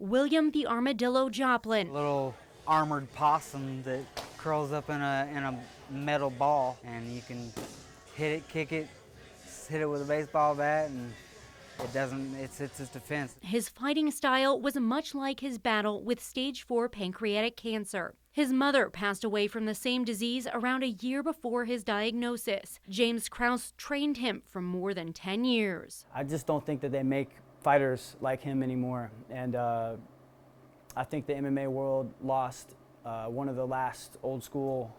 William the Armadillo Joplin. Little armored possum that curls up in a metal ball, and you can hit it, kick it, hit it with a baseball bat, and it's its defense. His fighting style was much like his battle with stage 4 pancreatic cancer. His mother passed away from the same disease around a year before his diagnosis. James Krause trained him for more than 10 years. I just don't think that they make fighters like him anymore, and I think the MMA world lost one of the last old school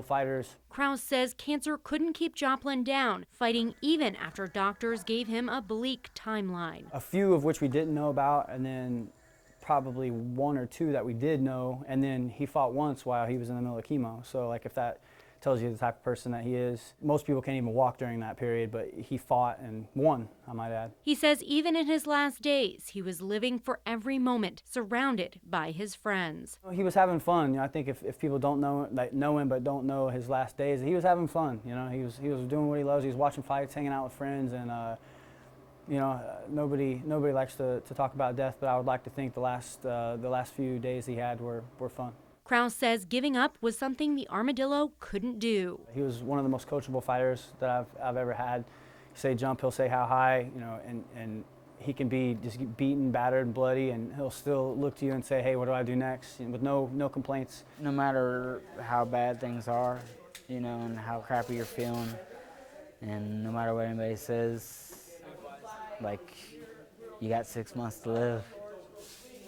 fighters. Krause says cancer couldn't keep Joplin down, fighting even after doctors gave him a bleak timeline. A few of which we didn't know about, and then probably one or two that we did know, and then he fought once while he was in the middle of chemo. So like if that tells you the type of person that he is. Most people can't even walk during that period, but he fought and won, I might add. He says even in his last days, he was living for every moment, surrounded by his friends. He was having fun. You know, I think if people don't know him but don't know his last days, he was having fun. You know, he was doing what he loves. He was watching fights, hanging out with friends, and you know, nobody likes to talk about death, but I would like to think the last few days he had were fun. Krause says giving up was something the Armadillo couldn't do. He was one of the most coachable fighters that I've ever had. You say jump, he'll say how high, you know, and he can be just beaten, battered, and bloody, and he'll still look to you and say, hey, what do I do next? And with no complaints. No matter how bad things are, you know, and how crappy you're feeling, and no matter what anybody says, like, you got 6 months to live.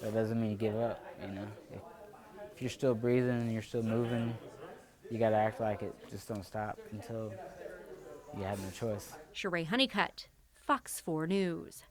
That doesn't mean you give up, you know. If you're still breathing and you're still moving, you got to act like it. Just don't stop until you have no choice. Sheree Honeycutt, Fox 4 News.